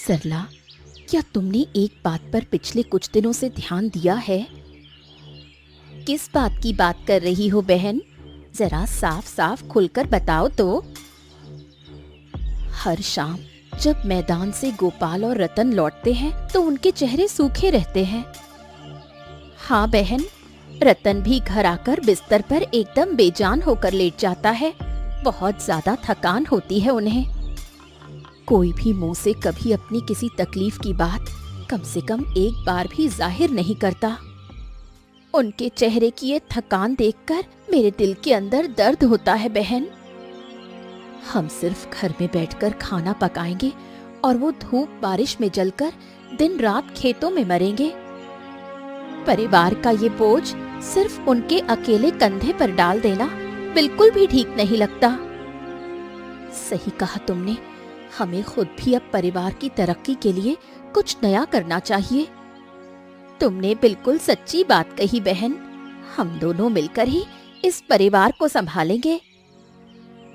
सरला, क्या तुमने एक बात पर पिछले कुछ दिनों से ध्यान दिया है? किस बात की बात कर रही हो बहन? जरा साफ साफ खुलकर बताओ तो। हर शाम जब मैदान से गोपाल और रतन लौटते हैं तो उनके चेहरे सूखे रहते हैं। हाँ बहन, रतन भी घर आकर बिस्तर पर एकदम बेजान होकर लेट जाता है। बहुत ज्यादा थकान होती है उन्हें। कोई भी मुंह से कभी अपनी किसी तकलीफ की बात कम से कम एक बार भी जाहिर नहीं करता। उनके चेहरे की ये थकान देखकर मेरे दिल के अंदर दर्द होता है बहन। हम सिर्फ घर में बैठकर खाना पकाएंगे और वो धूप बारिश में जलकर दिन रात खेतों में मरेंगे। परिवार का ये बोझ सिर्फ उनके अकेले कंधे पर डाल देना बिल्कुल भी ठीक नहीं लगता। सही कहा तुमने, हमें खुद भी अब परिवार की तरक्की के लिए कुछ नया करना चाहिए। तुमने बिल्कुल सच्ची बात कही बहन। हम दोनों मिलकर ही इस परिवार को संभालेंगे।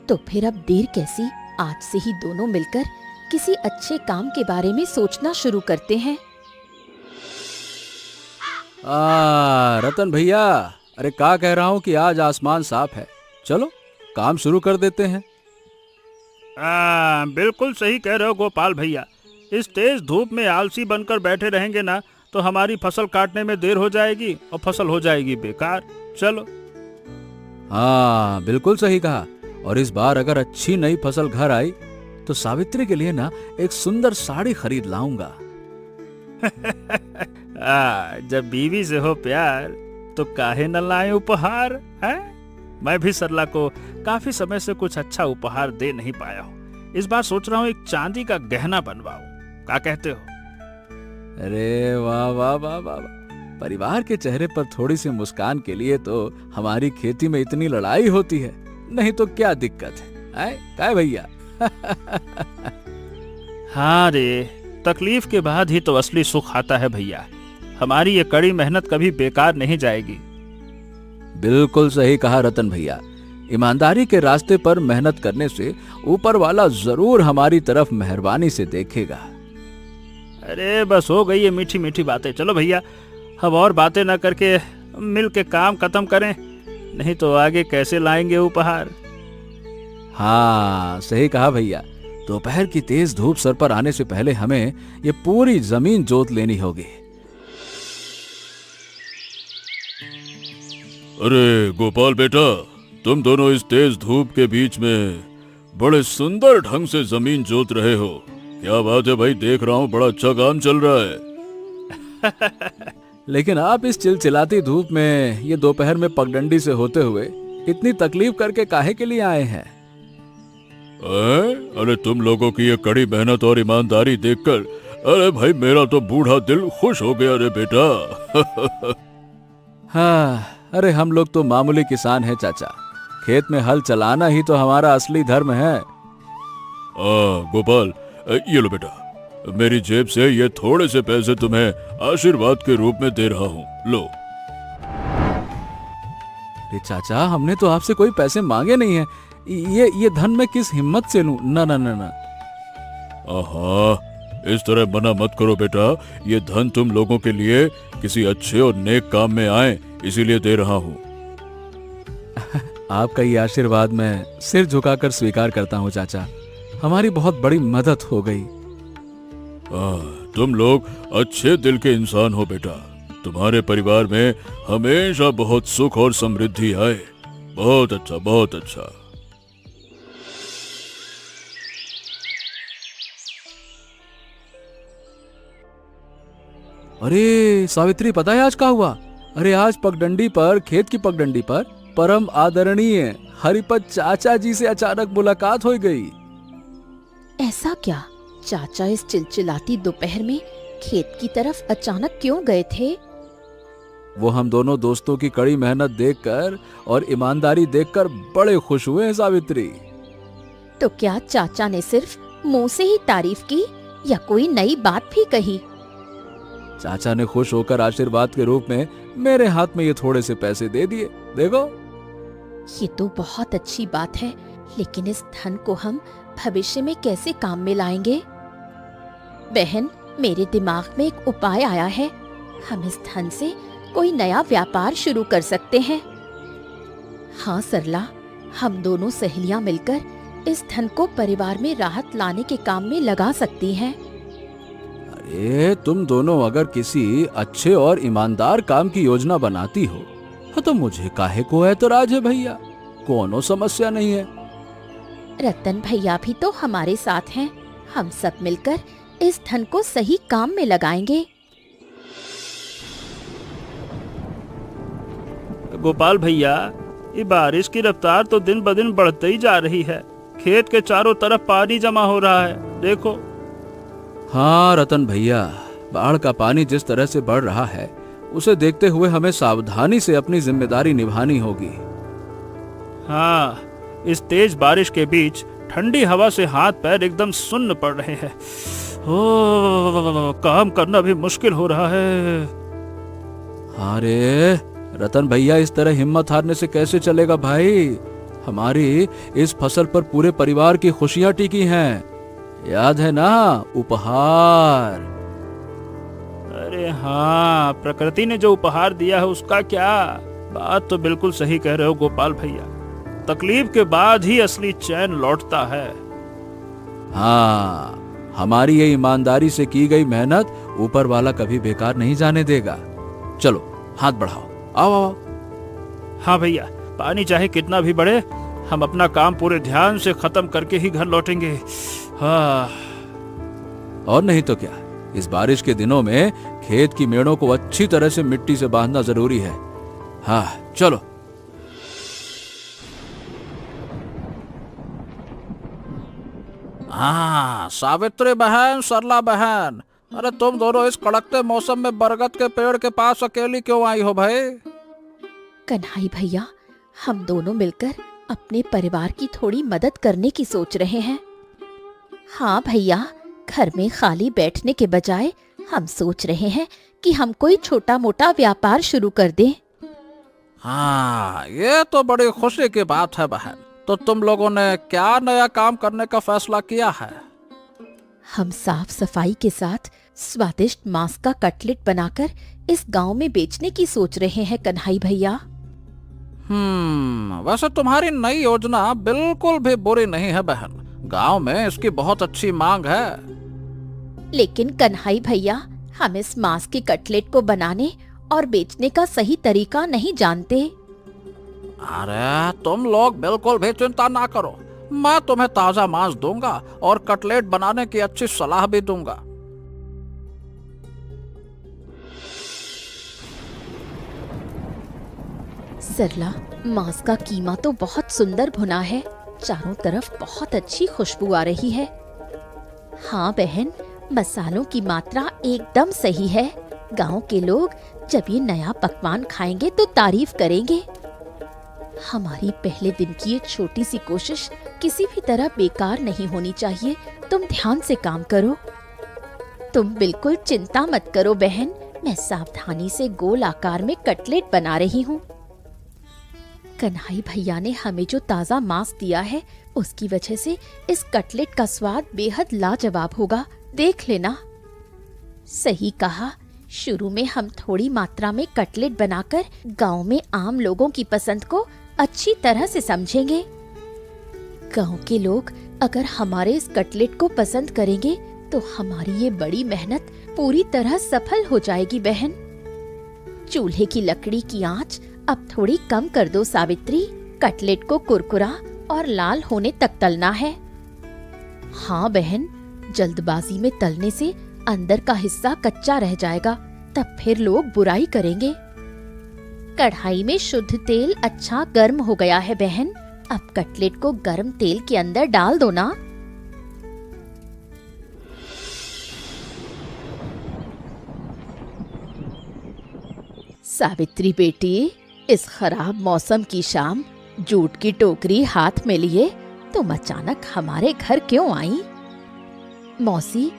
तो फिर अब देर कैसी, आज से ही दोनों मिलकर किसी अच्छे काम के बारे में सोचना शुरू करते हैं। रतन भैया, अरे क्या कह रहा हूँ कि आज आसमान साफ है, चलो काम शुरू कर देते हैं। बिल्कुल सही कह रहे हो गोपाल भैया। इस तेज धूप में आलसी बनकर बैठे रहेंगे ना तो हमारी फसल काटने में देर हो जाएगी और फसल हो जाएगी बेकार। चलो। हाँ बिल्कुल सही कहा। और इस बार अगर अच्छी नई फसल घर आई तो सावित्री के लिए ना एक सुंदर साड़ी खरीद लाऊंगा। जब बीवी से हो प्यार तो काहे न लाए उपहार है? मैं भी सरला को काफी समय से कुछ अच्छा उपहार दे नहीं पाया हूँ। इस बार सोच रहा हूँ एक चांदी का गहना बनवाऊं। क्या कहते हो? अरे वाह वाह वाह वाह वाह। परिवार के चेहरे पर थोड़ी सी मुस्कान के लिए तो हमारी खेती में इतनी लड़ाई होती है, नहीं तो क्या दिक्कत है क्या भैया? हाँ रे, तकलीफ के बाद ही तो असली सुख आता है भैया। हमारी ये कड़ी मेहनत कभी बेकार नहीं जाएगी। बिल्कुल सही कहा रतन भैया। ईमानदारी के रास्ते पर मेहनत करने से ऊपर वाला जरूर हमारी तरफ मेहरबानी से देखेगा। अरे बस हो गई ये मीठी मीठी बातें। चलो भैया, अब और बातें न करके मिल के काम खत्म करें, नहीं तो आगे कैसे लाएंगे उपहार। हाँ सही कहा भैया। दोपहर की तेज धूप सर पर आने से पहले हमें ये पूरी जमीन जोत लेनी होगी। अरे गोपाल बेटा, तुम दोनों इस तेज धूप के बीच में बड़े सुंदर ढंग से जमीन जोत रहे हो। क्या बात है भाई, देख रहा हूँ बड़ा अच्छा काम चल रहा है। लेकिन आप इस चिलचिलाती धूप में ये दोपहर में पगडंडी से होते हुए इतनी तकलीफ करके काहे के लिए आए हैं? अरे तुम लोगों की ये कड़ी मेहनत और ईमानदारी देखकर अरे भाई मेरा तो बूढ़ा दिल खुश हो गया रे बेटा। हाँ, अरे हम लोग तो मामूली किसान हैं चाचा। खेत में हल चलाना ही तो हमारा असली धर्म है। गोपाल, ये लो बेटा, मेरी जेब से ये थोड़े से पैसे तुम्हें आशीर्वाद के रूप में दे रहा हूँ, लो। अरे चाचा, हमने तो आपसे कोई पैसे मांगे नहीं है। ये धन मैं किस हिम्मत से लूं? ना ना ना ना। इस तरह मना मत करो बेटा। ये धन तुम लोगों के लिए किसी अच्छे और नेक काम में आए, इसीलिए दे रहा हूँ। आपका ये आशीर्वाद मैं सिर झुकाकर स्वीकार करता हूँ चाचा। हमारी बहुत बड़ी मदद हो गई। तुम लोग अच्छे दिल के इंसान हो बेटा। तुम्हारे परिवार में हमेशा बहुत सुख और समृद्धि आए। बहुत अच्छा, बहुत अच्छा। अरे सावित्री, पता है आज क्या हुआ? अरे आज पगडंडी पर, खेत की पगडंडी पर परम आदरणीय हरिपत चाचा जी से अचानक मुलाकात हो गई। ऐसा क्या? चाचा इस चिलचिलाती दोपहर में खेत की तरफ अचानक क्यों गए थे? वो हम दोनों दोस्तों की कड़ी मेहनत देखकर और ईमानदारी देखकर बड़े खुश हुए हैं सावित्री। तो क्या चाचा ने सिर्फ मुंह से ही तारीफ की या कोई नई बात भी कही? चाचा ने खुश होकर आशीर्वाद के रूप में मेरे हाथ में ये थोड़े से पैसे दे दिए। देखो, ये तो बहुत अच्छी बात है, लेकिन इस धन को हम भविष्य में कैसे काम में लाएंगे? बहन, मेरे दिमाग में एक उपाय आया है। हम इस धन से कोई नया व्यापार शुरू कर सकते हैं। हाँ सरला, हम दोनों सहेलियां मिलकर इस धन को परिवार में राहत लाने के काम में लगा सकती हैं। अरे तुम दोनों अगर किसी अच्छे और ईमानदार काम की योजना बनाती हो तो मुझे काहे को ऐतराज है भैया, कोनो समस्या नहीं है। रतन भैया भी तो हमारे साथ हैं। हम सब मिलकर इस धन को सही काम में लगाएंगे। गोपाल भैया, ये बारिश की रफ्तार तो दिन ब दिन बढ़ते ही जा रही है। खेत के चारों तरफ पानी जमा हो रहा है, देखो। हाँ रतन भैया, बाढ़ का पानी जिस तरह से बढ़ रहा है उसे देखते हुए हमें सावधानी से अपनी जिम्मेदारी निभानी होगी। हाँ, इस तेज बारिश के बीच ठंडी हवा से हाथ पैर एकदम सुन्न पड़ रहे हैं। काम करना भी मुश्किल हो रहा है। अरे रतन भैया, इस तरह हिम्मत हारने से कैसे चलेगा भाई? हमारी इस फसल पर पूरे परिवार की खुशियां टिकी हैं, याद है ना? उपहार। अरे हाँ, प्रकृति ने जो उपहार दिया है उसका क्या? बात तो बिल्कुल सही कह रहे हो गोपाल भैया। तकलीफ के बाद ही असली चैन लौटता है। हाँ, हमारी ये ईमानदारी से की गई मेहनत ऊपर वाला कभी बेकार नहीं जाने देगा। चलो हाथ बढ़ाओ, आओ आओ। हाँ भैया, पानी चाहे कितना भी बढ़े, हम अपना काम पूरे ध्यान से खत्म करके ही घर लौटेंगे। हाँ। और नहीं तो क्या, इस बारिश के दिनों में खेत की मेड़ों को अच्छी तरह से मिट्टी से बांधना जरूरी है। हाँ चलो। हाँ सावित्री बहन, सरला बहन, अरे तुम दोनों इस कड़कते मौसम में बरगद के पेड़ के पास अकेली क्यों आई हो भाई? कन्हई भैया, हम दोनों मिलकर अपने परिवार की थोड़ी मदद करने की सोच रहे हैं। हाँ भैया, घर में खाली बैठने के बजाय हम सोच रहे हैं कि हम कोई छोटा मोटा व्यापार शुरू कर दें। हाँ, ये तो बड़ी खुशी की बात है बहन। तो तुम लोगों ने क्या नया काम करने का फैसला किया है? हम साफ सफाई के साथ स्वादिष्ट मांस का कटलेट बनाकर इस गांव में बेचने की सोच रहे हैं कन्हई भैया। वैसे तुम्हारी नई योजना बिल्कुल भी बुरी नहीं है बहन। गांव में इसकी बहुत अच्छी मांग है। लेकिन कन्हई भैया, हम इस मांस के कटलेट को बनाने और बेचने का सही तरीका नहीं जानते। अरे तुम लोग बिल्कुल भी चिंता ना करो, मैं तुम्हें ताजा मांस दूंगा और कटलेट बनाने की अच्छी सलाह भी दूंगा। सरला, मांस का कीमा तो बहुत सुंदर भुना है। चारों तरफ बहुत अच्छी खुशबू आ रही है। हाँ बहन, मसालों की मात्रा एकदम सही है। गांव के लोग जब ये नया पकवान खाएंगे तो तारीफ करेंगे। हमारी पहले दिन की ये छोटी सी कोशिश किसी भी तरह बेकार नहीं होनी चाहिए। तुम ध्यान से काम करो। तुम बिल्कुल चिंता मत करो बहन, मैं सावधानी से गोल आकार में कटलेट बना रही हूँ। कन्हई भैया ने हमें जो ताजा मांस दिया है उसकी वजह से इस कटलेट का स्वाद बेहद लाजवाब होगा, देख लेना। सही कहा, शुरू में हम थोड़ी मात्रा में कटलेट बनाकर गांव में आम लोगों की पसंद को अच्छी तरह से समझेंगे। गांव के लोग अगर हमारे इस कटलेट को पसंद करेंगे तो हमारी ये बड़ी मेहनत पूरी तरह सफल हो जाएगी बहन। चूल्हे की लकड़ी की आंच अब थोड़ी कम कर दो सावित्री। कटलेट को कुरकुरा और लाल होने तक तलना है। हाँ बहन, जल्दबाजी में तलने से अंदर का हिस्सा कच्चा रह जाएगा, तब फिर लोग बुराई करेंगे। कढ़ाई में शुद्ध तेल अच्छा गर्म हो गया है बहन। अब कटलेट को गर्म तेल के अंदर डाल दो ना। सावित्री बेटी, इस खराब मौसम की शाम जूट की टोकरी हाथ में लिए तुम अचानक हमारे घर क्यों आई? मौसी,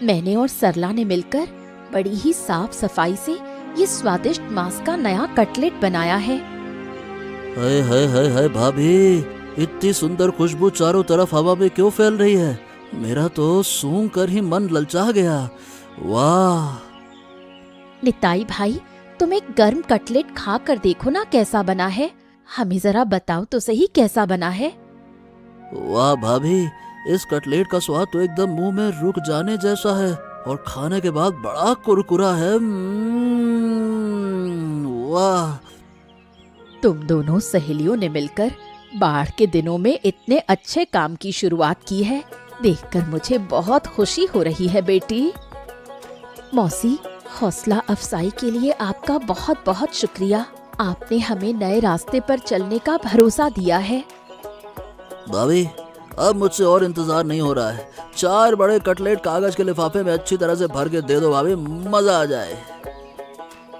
मैंने और सरला ने मिलकर बड़ी ही साफ सफाई से ये स्वादिष्ट मांस का नया कटलेट बनाया है। हाय हाय हाय हाय भाभी, इतनी सुंदर खुशबू चारों तरफ हवा में क्यों फैल रही है? मेरा तो सूंघ कर ही मन ललचा गया। वाह! निताई भाई, तुम एक गर्म कटलेट खा कर देखो ना कैसा बना है। हमें जरा बताओ तो सही कैसा बना है। वाह भाभी, इस कटलेट का स्वाद तो एकदम मुंह में रुक जाने जैसा है और खाने के बाद बड़ा कुरकुरा है। वाह! तुम दोनों सहेलियों ने मिलकर बाढ़ के दिनों में इतने अच्छे काम की शुरुआत की है, देखकर मुझे बहुत खुशी हो रही है बेटी। मौसी, हौसला अफजाई के लिए आपका बहुत बहुत शुक्रिया। आपने हमें नए रास्ते पर चलने का भरोसा दिया है। भाभी, अब मुझसे और इंतजार नहीं हो रहा है। 4 बड़े कटलेट कागज के लिफाफे में अच्छी तरह से भर के दे दो भाभी, मजा आ जाए।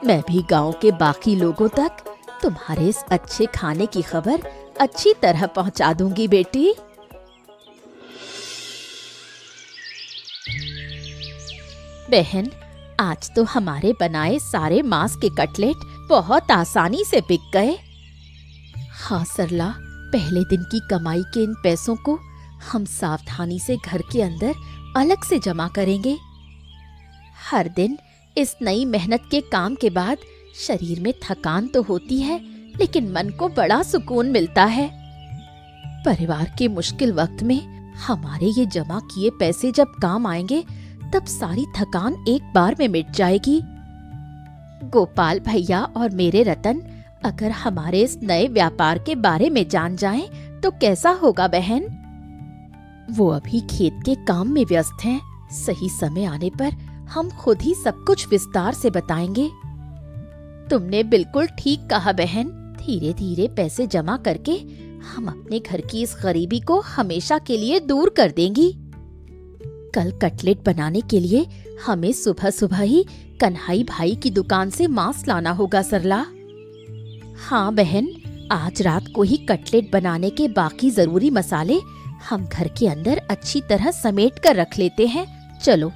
मैं भी गांव के बाकी लोगों तक तुम्हारे इस अच्छे खाने की खबर अच्छी तरह पहुंचा दूंगी बेटी। बहन, आज तो हमारे बनाए सारे मांस के कटलेट बहुत आसानी से बिक गए। हाँ सरला, पहले दिन की कमाई के इन पैसों को हम सावधानी से घर के अंदर अलग से जमा करेंगे। हर दिन इस नई मेहनत के काम के बाद शरीर में थकान तो होती है, लेकिन मन को बड़ा सुकून मिलता है। परिवार के मुश्किल वक्त में हमारे ये जमा किए पैसे जब काम आएंगे, तब सारी थकान एक बार में मिट जाएगी। गोपाल भैया और मेरे रतन अगर हमारे इस नए व्यापार के बारे में जान जाएं, तो कैसा होगा बहन? वो अभी खेत के काम में व्यस्त हैं। सही समय आने पर हम खुद ही सब कुछ विस्तार से बताएंगे। तुमने बिल्कुल ठीक कहा बहन। धीरे धीरे पैसे जमा करके हम अपने घर की इस गरीबी को हमेशा के लिए दूर कर देंगी। कल कटलेट बनाने के लिए हमें सुबह सुबह ही कन्हई भाई की दुकान से मांस लाना होगा सरला। हाँ बहन, आज रात को ही कटलेट बनाने के बाकी जरूरी मसाले हम घर के अंदर अच्छी तरह समेट कर रख लेते हैं। चलो।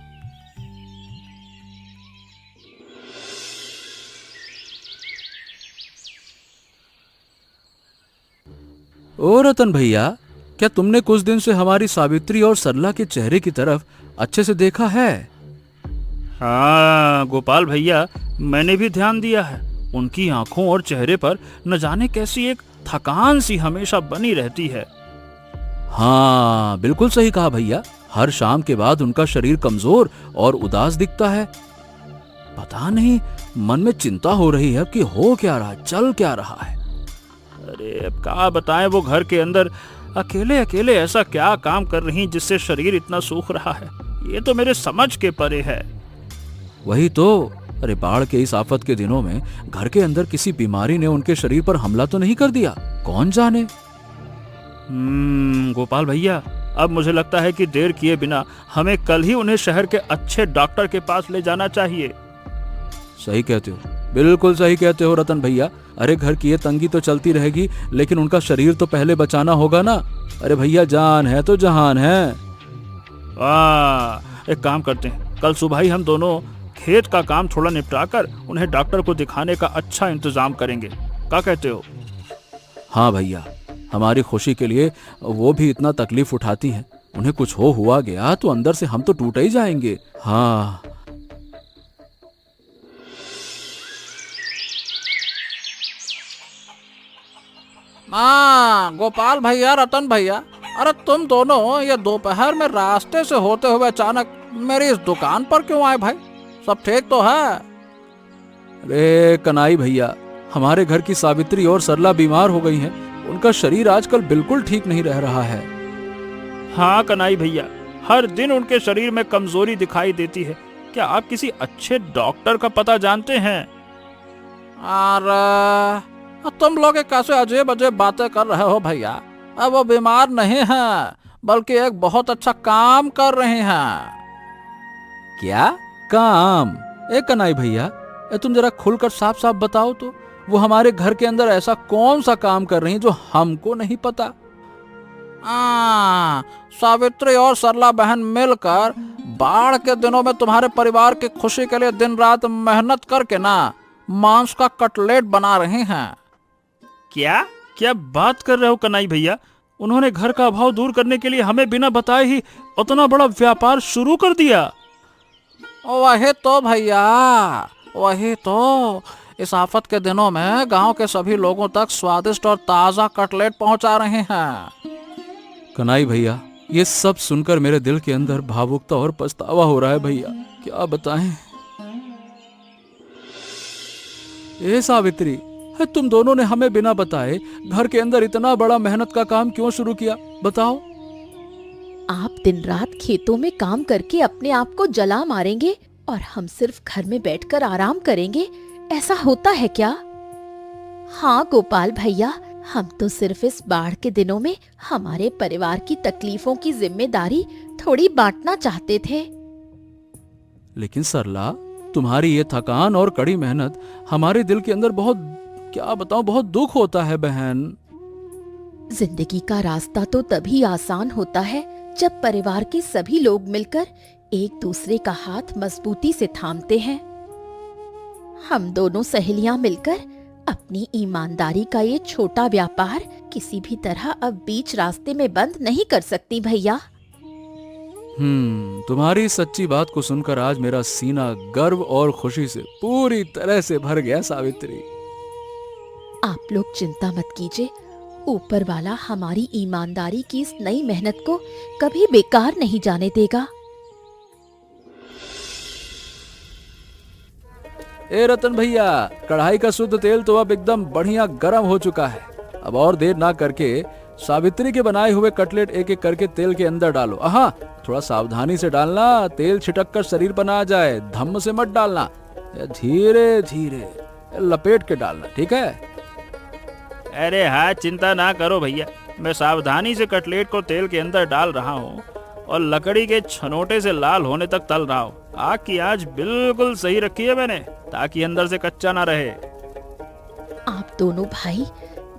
ओ रतन भैया, क्या तुमने कुछ दिन से हमारी सावित्री और सरला के चेहरे की तरफ अच्छे से देखा है? हाँ गोपाल भैया, मैंने भी ध्यान दिया है। उनकी आंखों और चेहरे पर न जाने कैसी एक थकान सी हमेशा बनी रहती है। हाँ, बिल्कुल सही कहा भैया। हर शाम के बाद उनका शरीर कमजोर और उदास दिखता है। पता नहीं मन में चिंता हो रही है कि हो क्या रहा, चल क्या रहा है। अरे अब क्या बताएं, वो घर के अंदर अकेले अकेले ऐसा क्या काम कर रही जिससे शरीर इतना सूख रहा है, ये तो मेरे समझ के परे है। वही तो। अरे बाढ़ के इस आफत के दिनों में घर के अंदर किसी बीमारी ने उनके शरीर पर हमला तो नहीं कर दिया? कौन जाने। गोपाल भैया, अब मुझे लगता है कि देर किए बिना हमें कल ही उन्हें शहर के अच्छे डॉक्टर के पास ले जाना चाहिए। सही कहते हो, बिल्कुल सही कहते हो रतन भैया। अरे घर की ये तंगी तो चलती रहेगी, लेकिन उनका शरीर तो पहले बचाना होगा ना। अरे भैया, जान है तो जहान है। एक काम करते हैं, कल सुबह ही हम दोनों खेत का काम थोड़ा निपटा कर उन्हें डॉक्टर को दिखाने का अच्छा इंतजाम करेंगे। क्या कहते हो? हाँ भैया, हमारी खुशी के लिए वो भी इतना तकलीफ उठाती हैं। उन्हें कुछ हुआ गया तो अंदर से हम तो टूट ही जाएंगे। हाँ। गोपाल भैया, रतन भैया, अरे तुम दोनों ये दोपहर में रास्ते से होते हुए अचानक मेरी इस दुकान पर क्यों आए भाई? सब ठीक तो है? अरे कनाई भैया, हमारे घर की सावित्री और सरला बीमार हो गई हैं। उनका शरीर आजकल बिल्कुल ठीक नहीं रह रहा है। हाँ कनाई भैया, हर दिन उनके शरीर में कमजोरी दिखाई देती है। क्या आप किसी अच्छे डॉक्टर का पता जानते हैं? अरे तुम लोग कैसे अजीब अजीब बातें कर रहे हो भैया। अब वो बीमार नहीं है, बल्कि एक बहुत अच्छा काम कर रहे हैं। क्या काम? कनाई भैया, तुम जरा खुलकर साफ साफ बताओ तो। वो हमारे घर के अंदर ऐसा कौन सा काम कर रही जो हमको नहीं पता? सावित्री और सरला बहन मिलकर बाढ़ के दिनों में तुम्हारे परिवार की खुशी के लिए दिन रात मेहनत करके ना मांस का कटलेट बना रहे हैं। क्या क्या बात कर रहे हो कनाई भैया? उन्होंने घर का अभाव दूर करने के लिए हमें बिना बताए ही उतना बड़ा व्यापार शुरू कर दिया। वही तो भैया, वही तो। इस आफत के दिनों में गांव के सभी लोगों तक स्वादिष्ट और ताजा कटलेट पहुंचा रहे हैं। कनाई भैया, ये सब सुनकर मेरे दिल के अंदर भावुकता और पछतावा हो रहा है भैया, क्या बताएं। ए सावित्री, तुम दोनों ने हमें बिना बताए घर के अंदर इतना बड़ा मेहनत का काम क्यों शुरू किया, बताओ। आप दिन रात खेतों में काम करके अपने आप को जला मारेंगे और हम सिर्फ घर में बैठकर आराम करेंगे, ऐसा होता है क्या? हाँ गोपाल भैया, हम तो सिर्फ इस बाढ़ के दिनों में हमारे परिवार की तकलीफों की जिम्मेदारी थोड़ी बांटना चाहते थे। लेकिन सरला, तुम्हारी ये थकान और कड़ी मेहनत हमारे दिल के अंदर बहुत, क्या बताऊं, बहुत दुख होता है बहन। जिंदगी का रास्ता तो तभी आसान होता है जब परिवार के सभी लोग मिलकर एक दूसरे का हाथ मजबूती से थामते हैं। हम दोनों सहेलियां मिलकर अपनी ईमानदारी का ये छोटा व्यापार किसी भी तरह अब बीच रास्ते में बंद नहीं कर सकती भैया। तुम्हारी सच्ची बात को सुनकर आज मेरा सीना गर्व और खुशी से पूरी तरह से भर गया सावित्री। आप लोग चिंता मत कीजिए, ऊपर वाला हमारी ईमानदारी की इस नई मेहनत को कभी बेकार नहीं जाने देगा। ए रतन भैया, कढ़ाई का शुद्ध तेल तो अब एकदम बढ़िया गर्म हो चुका है। अब और देर ना करके सावित्री के बनाए हुए कटलेट एक एक करके तेल के अंदर डालो। हाँ, थोड़ा सावधानी से डालना, तेल छिटक कर शरीर पर ना आ जाए, धम्म से मत डालना, धीरे धीरे लपेट के डालना, ठीक है? अरे हाँ, चिंता ना करो भैया, मैं सावधानी से कटलेट को तेल के अंदर डाल रहा हूँ और लकड़ी के छनोटे से लाल होने तक तल रहा हूँ। आग की आंच बिल्कुल सही रखी है मैंने, ताकि अंदर से कच्चा ना रहे। आप दोनों भाई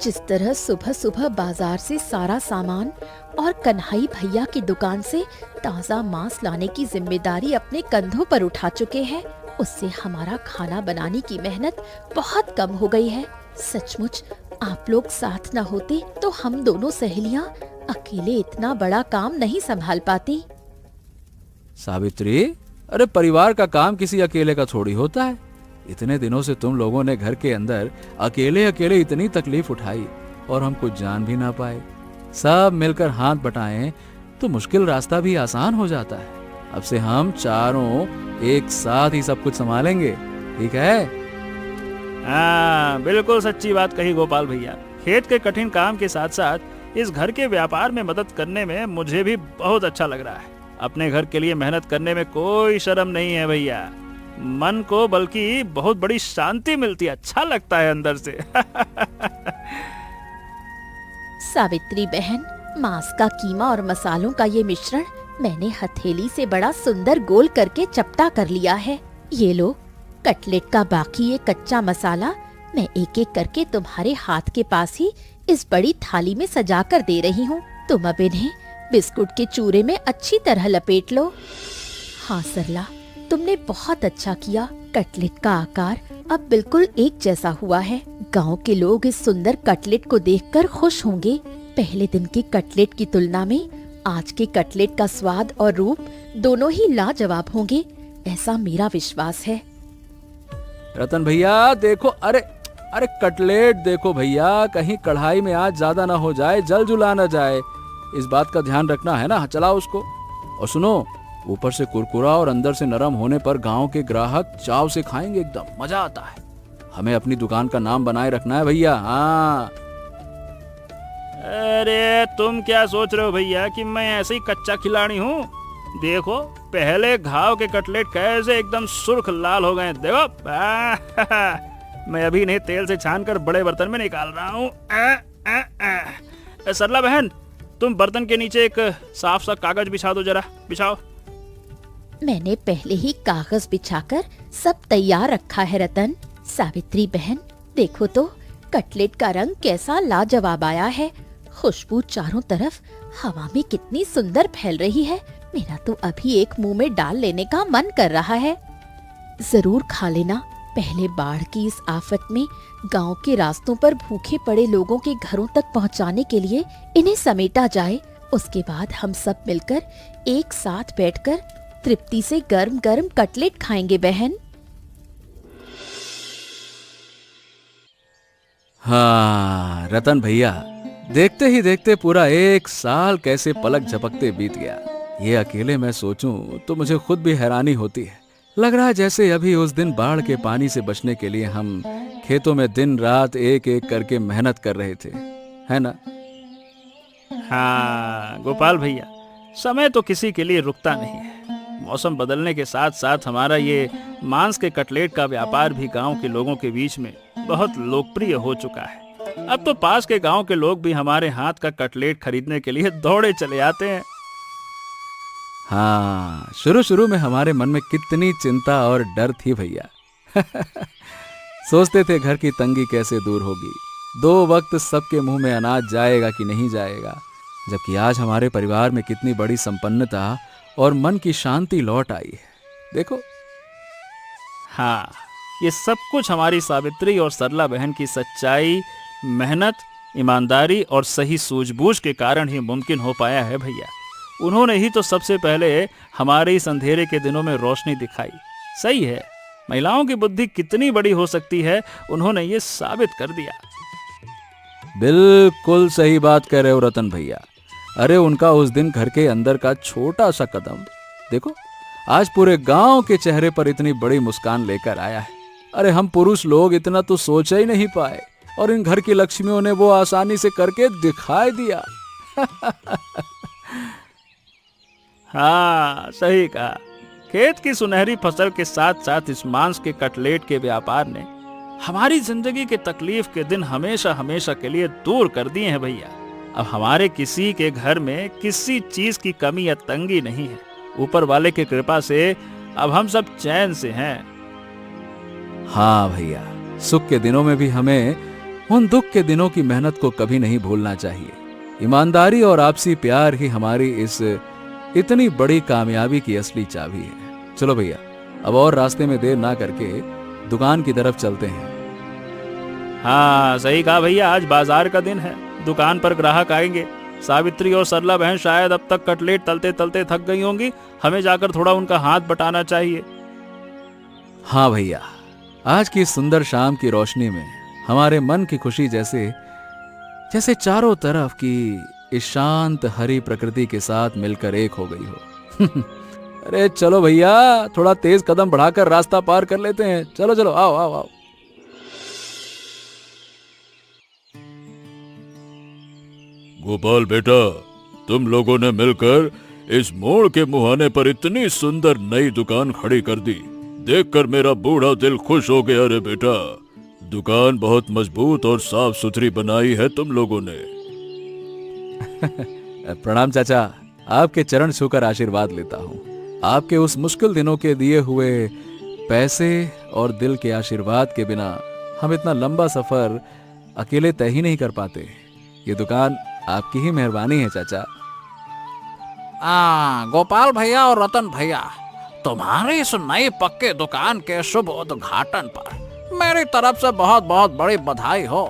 जिस तरह सुबह सुबह बाजार से सारा सामान और कन्हई भैया की दुकान से ताजा मांस लाने की जिम्मेदारी अपने कंधों पर उठा चुके हैं, उससे हमारा खाना बनाने की मेहनत बहुत कम हो गई है। सचमुच आप लोग साथ न होते तो हम दोनों सहेलियां अकेले इतना बड़ा काम नहीं संभाल पाती। सावित्री, अरे परिवार का काम किसी अकेले का थोड़ी होता है। इतने दिनों से तुम लोगों ने घर के अंदर अकेले अकेले इतनी तकलीफ उठाई और हम कुछ जान भी ना पाए। सब मिलकर हाथ बटाएं तो मुश्किल रास्ता भी आसान हो जाता है। अब से हम चारों एक साथ ही सब कुछ संभालेंगे, ठीक है? हाँ, बिल्कुल सच्ची बात कही गोपाल भैया। खेत के कठिन काम के साथ साथ इस घर के व्यापार में मदद करने में मुझे भी बहुत अच्छा लग रहा है। अपने घर के लिए मेहनत करने में कोई शर्म नहीं है भैया, मन को बल्कि बहुत बड़ी शांति मिलती है, अच्छा लगता है अंदर से। सावित्री बहन, मांस का कीमा और मसालों का ये मिश्रण मैंने हथेली से बड़ा सुंदर गोल करके चपटा कर लिया है। ये लो, कटलेट का बाकी ये कच्चा मसाला मैं एक एक करके तुम्हारे हाथ के पास ही इस बड़ी थाली में सजा कर दे रही हूँ। तुम अब इन्हें बिस्कुट के चूरे में अच्छी तरह लपेट लो। हाँ सरला, तुमने बहुत अच्छा किया। कटलेट का आकार अब बिल्कुल एक जैसा हुआ है। गांव के लोग इस सुंदर कटलेट को देखकर खुश होंगे। पहले दिन के कटलेट की तुलना में आज के कटलेट का स्वाद और रूप दोनों ही लाजवाब होंगे, ऐसा मेरा विश्वास है। रतन भैया देखो, अरे अरे कटलेट देखो भैया, कहीं कढ़ाई में आंच ज्यादा ना हो जाए, जल जुला ना जाए, इस बात का ध्यान रखना है ना। चलाओ उसको। और सुनो, ऊपर से कुरकुरा और अंदर से नरम होने पर गांव के ग्राहक चाव से खाएंगे, एकदम मजा आता है। हमें अपनी दुकान का नाम बनाए रखना है भैया। हाँ। अरे तुम क्या सोच रहे हो भैया कि मैं ऐसे ही कच्चा खिलाड़ी हूँ? देखो पहले घाव के कटलेट कैसे एकदम सुर्ख लाल हो गए, देखो। मैं अभी इन्हें तेल से छानकर बड़े बर्तन में निकाल रहा हूँ। सरला बहन, तुम बर्तन के नीचे एक साफ सा कागज बिछा दो, जरा बिछाओ। मैंने पहले ही कागज बिछाकर सब तैयार रखा है रतन। सावित्री बहन, देखो तो कटलेट का रंग कैसा लाजवाब आया है। खुशबू चारों तरफ हवा में कितनी सुंदर फैल रही है। मेरा तो अभी एक मुंह में डाल लेने का मन कर रहा है। जरूर खा लेना। पहले बाढ़ की इस आफत में गांव के रास्तों पर भूखे पड़े लोगों के घरों तक पहुंचाने के लिए इन्हें समेटा जाए। उसके बाद हम सब मिलकर एक साथ बैठकर तृप्ति से गर्म गर्म कटलेट खाएंगे बहन। हाँ रतन भैया, देखते ही देखते पूरा 1 साल कैसे पलक झपकते बीत गया। ये अकेले मैं सोचूं तो मुझे खुद भी हैरानी होती है। लग रहा है जैसे अभी उस दिन बाढ़ के पानी से बचने के लिए हम खेतों में दिन रात एक एक करके मेहनत कर रहे थे, है ना? हाँ गोपाल भैया, समय तो किसी के लिए रुकता नहीं है। मौसम बदलने के साथ साथ हमारा ये मांस के कटलेट का व्यापार भी गांव के लोगों के बीच में बहुत लोकप्रिय हो चुका है। अब तो पास के गांव के लोग भी हमारे हाथ का कटलेट खरीदने के लिए दौड़े चले आते हैं। हाँ, शुरू शुरू में हमारे मन में कितनी चिंता और डर थी भैया। सोचते थे घर की तंगी कैसे दूर होगी, 2 वक्त सबके मुंह में अनाज जाएगा कि नहीं जाएगा। जबकि आज हमारे परिवार में कितनी बड़ी संपन्नता और मन की शांति लौट आई है, देखो। हाँ, ये सब कुछ हमारी सावित्री और सरला बहन की सच्चाई, मेहनत, ईमानदारी और सही सूझबूझ के कारण ही मुमकिन हो पाया है भैया। उन्होंने ही तो सबसे पहले हमारे इस अंधेरे के दिनों में रोशनी दिखाई। सही है, महिलाओं की बुद्धि कितनी बड़ी हो सकती है, उन्होंने ये साबित कर दिया। बिल्कुल सही बात कह रहे हो रतन भैया। अरे उनका उस दिन घर के अंदर का छोटा सा कदम देखो, आज पूरे गांव के चेहरे पर इतनी बड़ी मुस्कान लेकर आया है। अरे हम पुरुष लोग इतना तो सोच ही नहीं पाए, और इन घर की लक्ष्मियों ने वो आसानी से करके दिखाई दिया। हाँ सही कहा। खेत की सुनहरी फसल के साथ साथ इस मांस के कटलेट के व्यापार ने हमारी जिंदगी के तकलीफ के दिन हमेशा हमेशा के लिए दूर कर दिए हैं भैया। अब हमारे किसी के घर में किसी चीज की कमी या तंगी नहीं है। ऊपर वाले की कृपा से अब हम सब चैन से हैं। हाँ भैया, सुख के दिनों में भी हमें उन दुख के दिनों की मेहनत को कभी नहीं भूलना चाहिए। ईमानदारी और आपसी प्यार ही हमारी इस इतनी बड़ी कामयाबी की असली चाबी है। चलो भैया, अब और रास्ते में देर ना करके दुकान की तरफ चलते हैं। हाँ सही कहा भैया, आज बाजार का दिन है, दुकान पर ग्राहक आएंगे। सावित्री और सरला बहन शायद अब तक कटलेट तलते तलते थक गई होंगी, हमें जाकर थोड़ा उनका हाथ बटाना चाहिए। हाँ भैया, आज की सुंदर शाम की रोशनी में हमारे मन की खुशी जैसे जैसे चारों तरफ की इस शांत हरी प्रकृति के साथ मिलकर एक हो गई हो। अरे चलो भैया, थोड़ा तेज कदम बढ़ाकर रास्ता पार कर लेते हैं। चलो चलो, आओ आओ आओ। गोपाल बेटा, तुम लोगों ने मिलकर इस मोड़ के मुहाने पर इतनी सुंदर नई दुकान खड़ी कर दी, देखकर मेरा बूढ़ा दिल खुश हो गया रे बेटा। दुकान बहुत मजबूत और साफ सुथरी बनाई है तुम लोगों ने। प्रणाम चाचा, आपके चरण छूकर आशीर्वाद लेता हूँ। आपके उस मुश्किल दिनों के दिए हुए पैसे और दिल के आशीर्वाद के बिना हम इतना लंबा सफर अकेले तय ही नहीं कर पाते। ये दुकान आपकी ही मेहरबानी है चाचा। गोपाल भैया और रतन भैया, तुम्हारी इस नई पक्के दुकान के शुभ उद्घाटन पर मेरी तरफ से बहुत बहुत बड़ी बधाई हो।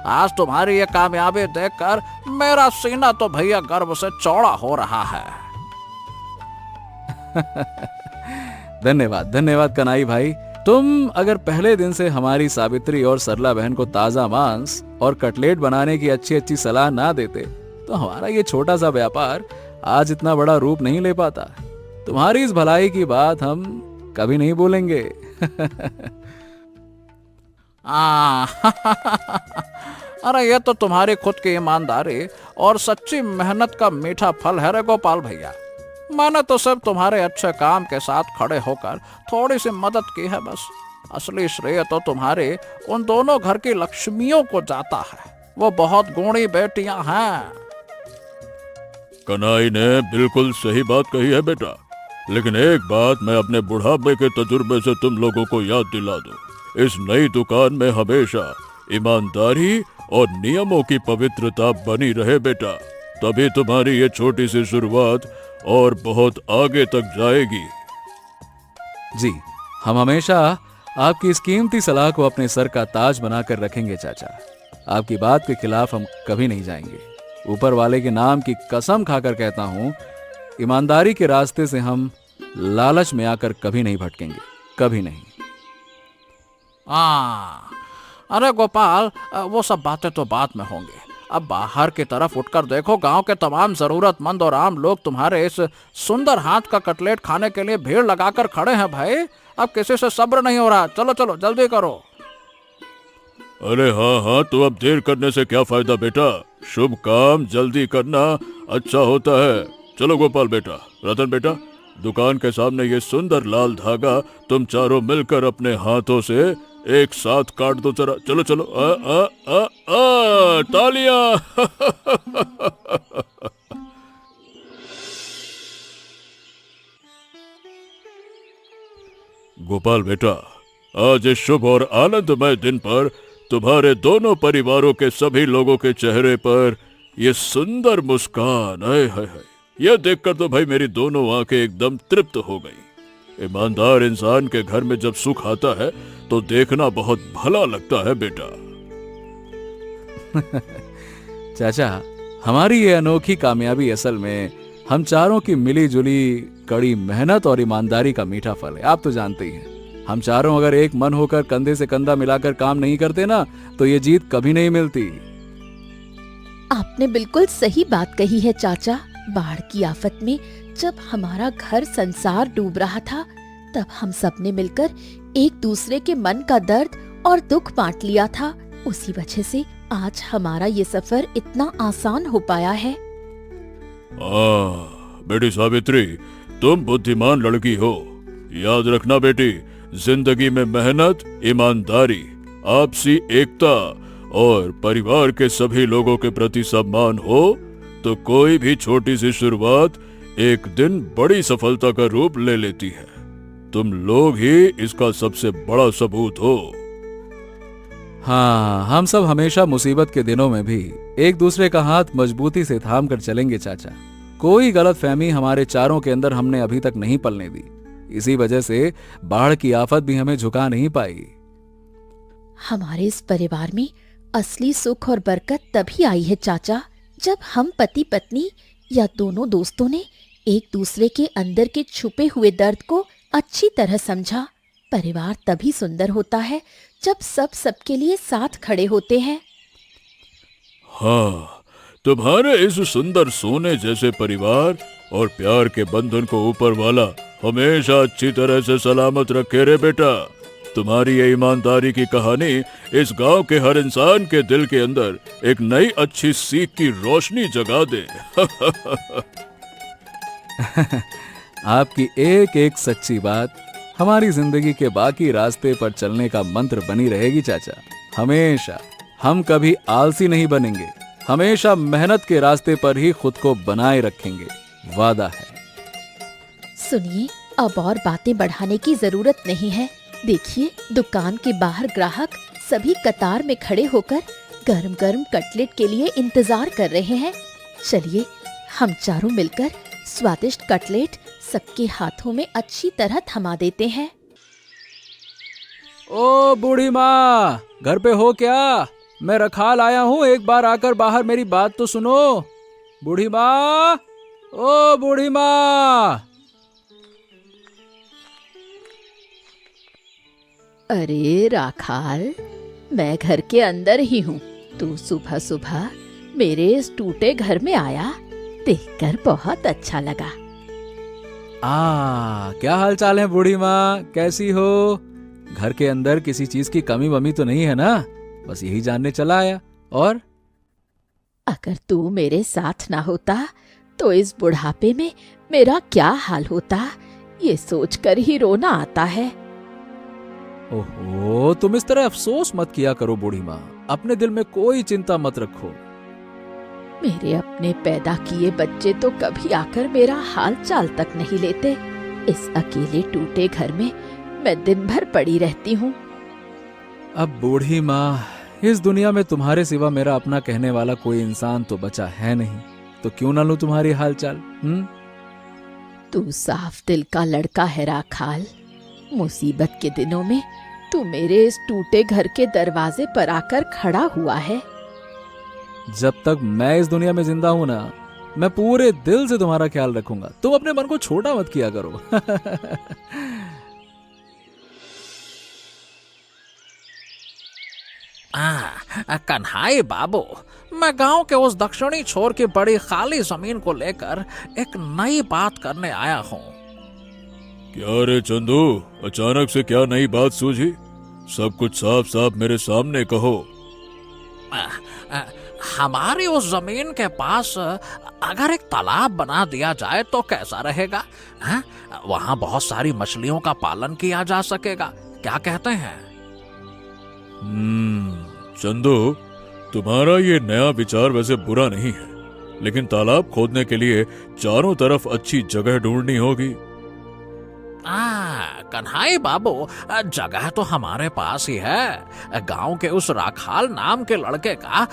आज तुम्हारी ये कामयाबी देखकर मेरा सीना तो भैया गर्व से चौड़ा हो रहा है। धन्यवाद धन्यवाद कनाई भाई। तुम अगर पहले दिन से हमारी सावित्री और सरला बहन को ताजा मांस और कटलेट बनाने की अच्छी अच्छी सलाह ना देते तो हमारा ये छोटा सा व्यापार आज इतना बड़ा रूप नहीं ले पाता। तुम्हारी इस भलाई की बात हम कभी नहीं भूलेंगे। अरे ये तो तुम्हारी खुद की ईमानदारी और सच्ची मेहनत का मीठा फल है रे गोपाल भैया। मैंने तो सिर्फ तुम्हारे अच्छे काम के साथ खड़े होकर थोड़ी सी मदद की है बस। असली श्रेय तो तुम्हारे उन दोनों घर की लक्ष्मियों को जाता है। वो बहुत गुणी बेटियां हैं। कनाई ने बिल्कुल सही बात कही है बेटा, लेकिन एक बात मैं अपने बुढ़ापे के तजुर्बे से तुम लोगों को याद दिला दूं। इस नई दुकान में हमेशा ईमानदारी और नियमों की पवित्रता बनी रहे बेटा, तभी तुम्हारी ये छोटी सी शुरुआत और बहुत आगे तक जाएगी। जी, हम हमेशा आपकी इस कीमती सलाह को अपने सर का ताज बनाकर रखेंगे चाचा। आपकी बात के खिलाफ हम कभी नहीं जाएंगे। ऊपर वाले के नाम की कसम खाकर कहता हूँ ईमानदारी के रास्ते से हम लालच में आकर कभी नहीं भटकेंगे, कभी नहीं। अरे गोपाल, वो सब बातें तो बाद में होंगी। अब बाहर की तरफ उठकर देखो, गांव के तमाम जरूरतमंद और आम लोग तुम्हारे इस सुंदर हाथ का कटलेट खाने के लिए भीड़ लगाकर खड़े हैं भाई। अब किसी से सब्र नहीं हो रहा, चलो चलो जल्दी करो। अरे हाँ हाँ, तो अब देर करने से क्या फायदा बेटा, शुभ काम जल्दी करना अच्छा होता है। चलो गोपाल बेटा, रतन बेटा, दुकान के सामने ये सुंदर लाल धागा तुम चारों मिलकर अपने हाथों से एक साथ काट दो जरा। चलो चलो, आ आ आ आ तालियां। गोपाल बेटा, आज इस शुभ और आनंदमय दिन पर तुम्हारे दोनों परिवारों के सभी लोगों के चेहरे पर ये सुंदर मुस्कान, आए हाय हाय, यह देखकर तो भाई मेरी दोनों आंखें एकदम तृप्त हो गई। ईमानदार इंसान के घर में जब सुख आता है तो देखना बहुत भला लगता है बेटा। चाचा, हमारी ये अनोखी कामयाबी असल में हम चारों की मिली जुली कड़ी मेहनत और ईमानदारी का मीठा फल है। आप तो जानते ही हैं, हम चारों अगर एक मन होकर कंधे से कंधा मिलाकर काम नहीं करते ना, तो ये जीत कभी नहीं मिलती। आपने बिल्कुल सही बात कही है चाचा। बाढ़ की आफत में जब हमारा घर संसार डूब रहा था, तब हम सब ने मिलकर एक दूसरे के मन का दर्द और दुख बांट लिया था। उसी वजह से आज हमारा ये सफर इतना आसान हो पाया है। बेटी सावित्री, तुम बुद्धिमान लड़की हो। याद रखना बेटी, जिंदगी में मेहनत, ईमानदारी, आपसी एकता और परिवार के सभी लोगों के प्रति सम्मान हो तो कोई भी छोटी सी शुरुआत एक दिन बड़ी सफलता का रूप ले लेती है। तुम लोग ही इसका सबसे बड़ा सबूत हो। हाँ, हम सब हमेशा मुसीबत के दिनों में भी एक दूसरे का हाथ मजबूती से थाम कर चलेंगे चाचा। कोई गलतफहमी हमारे चारों के अंदर हमने अभी तक नहीं पलने दी। इसी वजह से बाढ़ की आफत भी हमें झुका नहीं पाई। हमारे इस परिवार में असली सुख और बरकत तभी आई है चाचा, जब हम पति पत्नी या दोनों दोस्तों ने एक दूसरे के अंदर के छुपे हुए दर्द को अच्छी तरह समझा। परिवार तभी सुंदर होता है जब सब सबके लिए साथ खड़े होते हैं। हाँ, तुम्हारे इस सुंदर सोने जैसे परिवार और प्यार के बंधन को ऊपर वाला हमेशा अच्छी तरह से सलामत रखे रे बेटा। तुम्हारी ये ईमानदारी की कहानी इस गांव के हर इंसान के दिल के अंदर एक नई अच्छी सीख की रोशनी जगा दे। आपकी एक एक सच्ची बात हमारी जिंदगी के बाकी रास्ते पर चलने का मंत्र बनी रहेगी चाचा। हमेशा हम कभी आलसी नहीं बनेंगे, हमेशा मेहनत के रास्ते पर ही खुद को बनाए रखेंगे, वादा है। सुनिए, अब और बातें बढ़ाने की जरूरत नहीं है। देखिए, दुकान के बाहर ग्राहक सभी कतार में खड़े होकर गरम गरम कटलेट के लिए इंतजार कर रहे हैं। चलिए, हम चारों मिलकर स्वादिष्ट कटलेट सबके हाथों में अच्छी तरह थमा देते हैं। ओ बूढ़ी माँ, घर पे हो क्या? मैं रखाल आया हूँ, एक बार आकर बाहर मेरी बात तो सुनो। बूढ़ी माँ, ओ बूढ़ी माँ। अरे राखाल, मैं घर के अंदर ही हूँ। तू सुबह सुबह मेरे इस टूटे घर में आया, देखकर बहुत अच्छा लगा। क्या हाल चाल है बूढ़ी माँ, कैसी हो? घर के अंदर किसी चीज की कमी वमी तो नहीं है ना? बस यही जानने चला आया। और अगर तू मेरे साथ ना होता तो इस बुढ़ापे में मेरा क्या हाल होता, ये सोचकर ही रोना आता है। ओहो, तुम इस तरह अफसोस मत किया करो बूढ़ी माँ, अपने दिल में कोई चिंता मत रखो। मेरे अपने पैदा किए बच्चे तो कभी आकर मेरा हाल चाल तक नहीं लेते। इस अकेले टूटे घर में मैं दिन भर पड़ी रहती हूँ। अब बूढ़ी माँ, इस दुनिया में तुम्हारे सिवा मेरा अपना कहने वाला कोई इंसान तो बचा है नहीं, तो क्यों ना लूं तुम्हारी हाल चाल? तू साफ दिल का लड़का है राखाल। मुसीबत के दिनों में तू मेरे इस टूटे घर के दरवाजे पर आकर खड़ा हुआ है। जब तक मैं इस दुनिया में जिंदा हूं ना, मैं पूरे दिल से तुम्हारा ख्याल रखूंगा। तुम अपने मन को छोटा मत किया करो। कन्हाई बाबू, मैं गांव के उस दक्षिणी छोर की बड़ी खाली जमीन को लेकर एक नई बात करने आया हूँ। क्या रे चंदू, अचानक से क्या नई बात सूझी? सब कुछ साफ साफ मेरे सामने कहो। हमारी उस जमीन के पास अगर एक तालाब बना दिया जाए तो कैसा रहेगा? वहाँ बहुत सारी मछलियों का पालन किया जा सकेगा, क्या कहते हैं? चंदू, तुम्हारा ये नया विचार वैसे बुरा नहीं है, लेकिन तालाब खोदने के लिए चारों तरफ अच्छी जगह ढूंढनी होगी। कन्हाई बाबू, जगह तो हमारे पास ही है। गांव के उस राखाल नाम के लड़के का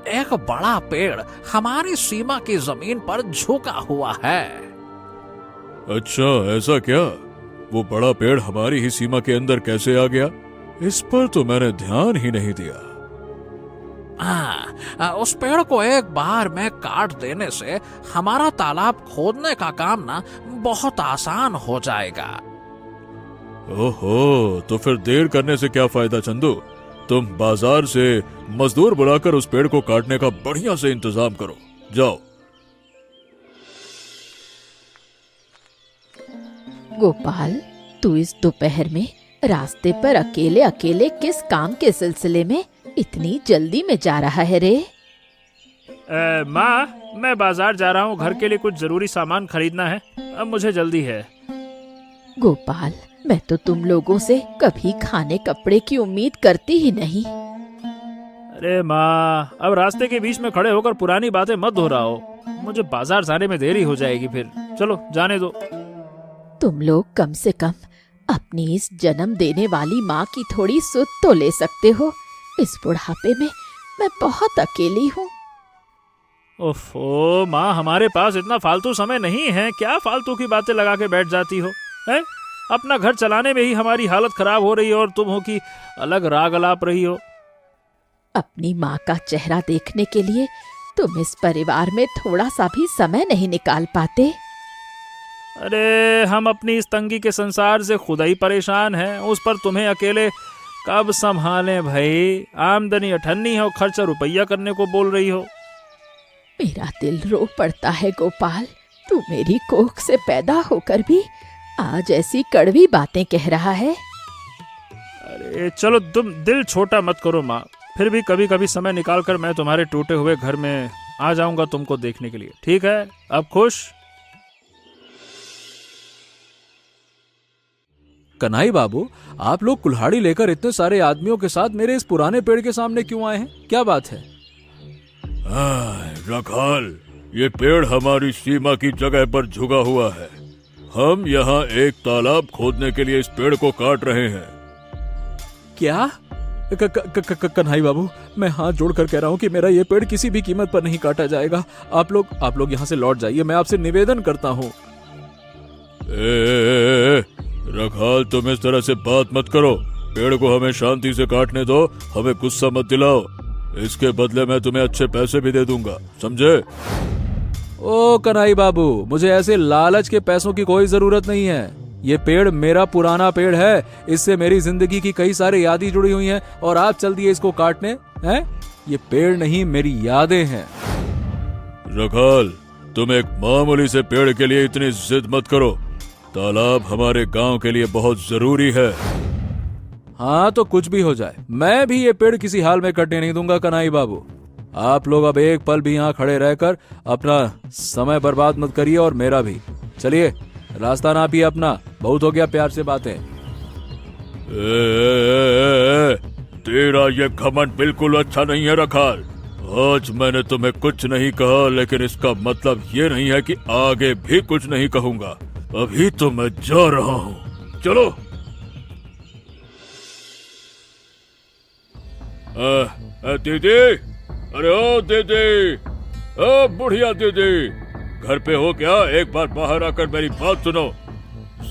एक बड़ा पेड़ हमारी सीमा की जमीन पर झुका हुआ है। अच्छा, ऐसा क्या? वो बड़ा पेड़ हमारी ही सीमा के अंदर कैसे आ गया? इस पर तो मैंने ध्यान ही नहीं दिया। उस पेड़ को एक बार में काट देने से हमारा तालाब खोदने का काम ना बहुत आसान हो जाएगा। ओहो, तो फिर देर करने से क्या फायदा चंदू? तुम बाजार से मजदूर बुलाकर उस पेड़ को काटने का बढ़िया से इंतजाम करो। जाओ। गोपाल, तू इस दोपहर में रास्ते पर अकेले अकेले किस काम के सिलसिले में इतनी जल्दी में जा रहा है रे? माँ, मैं बाजार जा रहा हूँ, घर के लिए कुछ जरूरी सामान खरीदना है, अब मुझे जल्दी है। गोपाल, मैं तो तुम लोगों से कभी खाने कपड़े की उम्मीद करती ही नहीं। अरे माँ, अब रास्ते के बीच में खड़े होकर पुरानी बातें मत दोहराओ, मुझे बाजार जाने में देरी हो जाएगी फिर। चलो जाने दो। तुम लोग कम से कम अपनी इस जन्म देने वाली माँ की थोड़ी सुध तो ले सकते हो। इस बुढ़ापे में मैं बहुत अकेली हूँ। ओफो माँ, हमारे पास इतना फालतू समय नहीं है, क्या फालतू की बातें लगा के बैठ जाती हो? हैं? अपना घर चलाने में ही हमारी हालत खराब हो रही है और तुम हो कि अलग राग अलाप रही हो। अपनी माँ का चेहरा देखने के लिए तुम इस परिवार में थोड़ा सा भी समय नहीं निकाल पाते? अरे हम अपनी इस तंगी के संसार से खुद ही परेशान हैं, उस पर तुम्हें अकेले कब संभालें भाई? आमदनी अठन्नी है और खर्चा रुपया करने को बोल रही हो। मेरा दिल रो पड़ता है गोपाल, तू मेरी कोख से पैदा होकर भी आज ऐसी कड़वी बातें कह रहा है। अरे चलो तुम दिल छोटा मत करो माँ, फिर भी कभी कभी समय निकाल कर मैं तुम्हारे टूटे हुए घर में आ जाऊंगा तुमको देखने के लिए, ठीक है? अब खुश? कन्हाई बाबू, आप लोग कुल्हाड़ी लेकर इतने सारे आदमियों के साथ मेरे इस पुराने पेड़ के सामने क्यों आए हैं? क्या बात है? राखाल, ये पेड़ हमारी सीमा की जगह पर झुका हुआ है। हम यहाँ एक तालाब खोदने के लिए इस पेड़ को काट रहे हैं। क्या? कन्हाई बाबू, मैं हाथ जोड़कर कह रहा हूँ कि मेरा ये पेड़ किसी भी कीमत पर नहीं काटा जाएगा। आप लोग यहाँ से लौट जाइए, मैं आपसे निवेदन करता हूँ। राखाल, तुम इस तरह से बात मत करो। पेड़ को हमें शांति से काटने दो, हमें गुस्सा मत दिलाओ। इसके बदले मैं तुम्हें अच्छे पैसे भी दे दूंगा, समझे? ओ कन्हाई बाबू, मुझे ऐसे लालच के पैसों की कोई जरूरत नहीं है। ये पेड़ मेरा पुराना पेड़ है, इससे मेरी जिंदगी की कई सारी यादें जुड़ी हुई हैं और आप चल दिए इसको काटने हैं? ये पेड़ नहीं, मेरी यादें हैं। राखाल, तुम एक मामूली से पेड़ के लिए इतनी जिद मत करो। तालाब हमारे गांव के लिए बहुत जरूरी है। हाँ तो कुछ भी हो जाए, मैं भी ये पेड़ किसी हाल में कटने नहीं दूंगा कन्हाई बाबू। आप लोग अब एक पल भी यहाँ खड़े रहकर अपना समय बर्बाद मत करिए और मेरा भी। चलिए, रास्ता नापिए अपना, बहुत हो गया प्यार से बातें। तेरा ये घमंड बिल्कुल अच्छा नहीं है राखाल। आज मैंने तुम्हें कुछ नहीं कहा, लेकिन इसका मतलब ये नहीं है कि आगे भी कुछ नहीं कहूंगा। अभी तो मैं जा रहा हूँ, चलो। दीदी, अरे ओ दीदी, ओ बुढ़िया दीदी, घर पे हो क्या? एक बार बाहर आकर मेरी बात सुनो।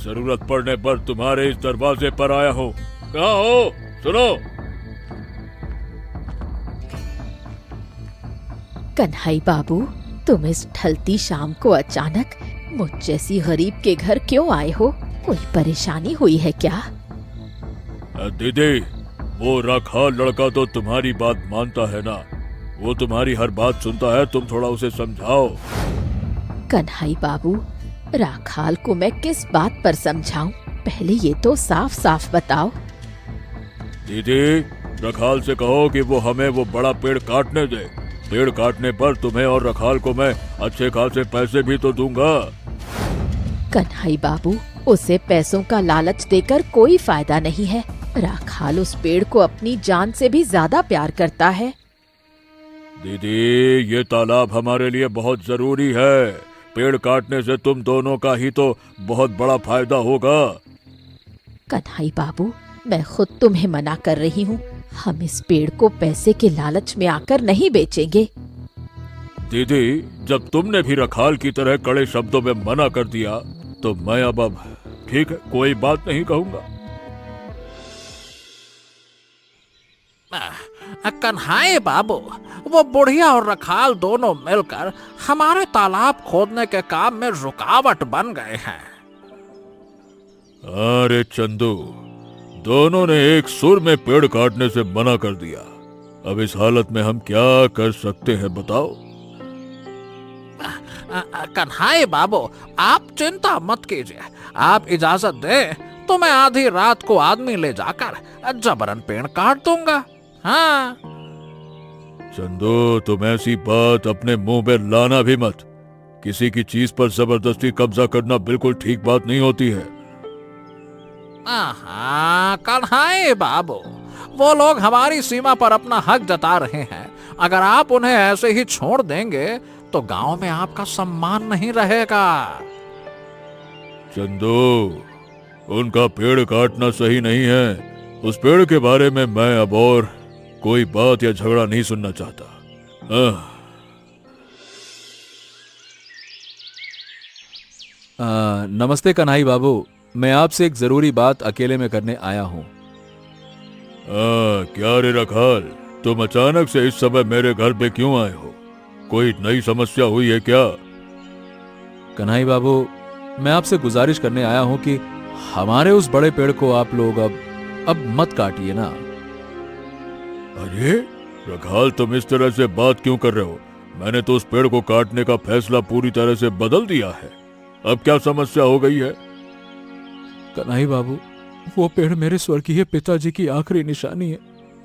जरूरत पड़ने पर तुम्हारे इस दरवाजे पर आया हूँ, कहाँ हो? सुनो। कन्हाई बाबू, तुम इस ढलती शाम को अचानक मुझ जैसी गरीब के घर क्यों आए हो? कोई परेशानी हुई है क्या? दीदी, वो राखाल लड़का तो तुम्हारी बात मानता है ना, वो तुम्हारी हर बात सुनता है, तुम थोड़ा उसे समझाओ। कन्हई बाबू, राखाल को मैं किस बात पर समझाऊं? पहले ये तो साफ साफ बताओ। दीदी, रखाल से कहो कि वो हमें वो बड़ा पेड़ काटने दे। पेड़ काटने पर तुम्हें और रखाल को मैं अच्छे खासे पैसे भी तो दूंगा। कन्हई बाबू, उसे पैसों का लालच देकर कोई फायदा नहीं है। राखाल उस पेड़ को अपनी जान से भी ज्यादा प्यार करता है। दीदी, ये तालाब हमारे लिए बहुत जरूरी है। पेड़ काटने से तुम दोनों का ही तो बहुत बड़ा फायदा होगा। कन्हई बाबू, मैं खुद तुम्हें मना कर रही हूँ। हम इस पेड़ को पैसे के लालच में आकर नहीं बेचेंगे। दीदी, जब तुमने भी रखाल की तरह कड़े शब्दों में मना कर दिया तो मैं अब ठीक है, कोई बात नहीं कहूंगा। कन्हई बाबू, वो बुढ़िया और रखाल दोनों मिलकर हमारे तालाब खोदने के काम में रुकावट बन गए हैं। अरे चंदू, दोनों ने एक सुर में पेड़ काटने से मना कर दिया। अब इस हालत में हम क्या कर सकते हैं बताओ? कन्हई बाबू, आप चिंता मत कीजिए। आप इजाजत दें तो मैं आधी रात को आदमी ले जाकर जबरन पेड़ काट दूंगा। हाँ। चंदू, तुम ऐसी बात अपने मुंह में लाना भी मत। किसी की चीज पर जबरदस्ती कब्जा करना बिल्कुल ठीक बात नहीं होती है। कन्हई बाबू, वो लोग हमारी सीमा पर अपना हक जता रहे हैं। अगर आप उन्हें ऐसे ही छोड़ देंगे तो गांव में आपका सम्मान नहीं रहेगा। चंदू, उनका पेड़ काटना सही नहीं है। उस पेड़ के बारे में मैं अब और कोई बात या झगड़ा नहीं सुनना चाहता। नमस्ते कन्हई बाबू, मैं आपसे एक जरूरी बात अकेले में करने आया हूँ। क्या रे रखाल, तुम अचानक से इस समय मेरे घर पे क्यों आए हो? कोई नई समस्या हुई है क्या? कन्हई बाबू, मैं आपसे गुजारिश करने आया हूँ कि हमारे उस बड़े पेड़ को आप लोग अब मत काटिए ना। अरे रखाल, तुम इस तरह से बात क्यों कर रहे हो? मैंने तो उस पेड़ को काटने का फैसला पूरी तरह से बदल दिया है। अब क्या समस्या हो गई है? कन्हई बाबू, वो पेड़ मेरे स्वर्गीय पिताजी की आखिरी निशानी है।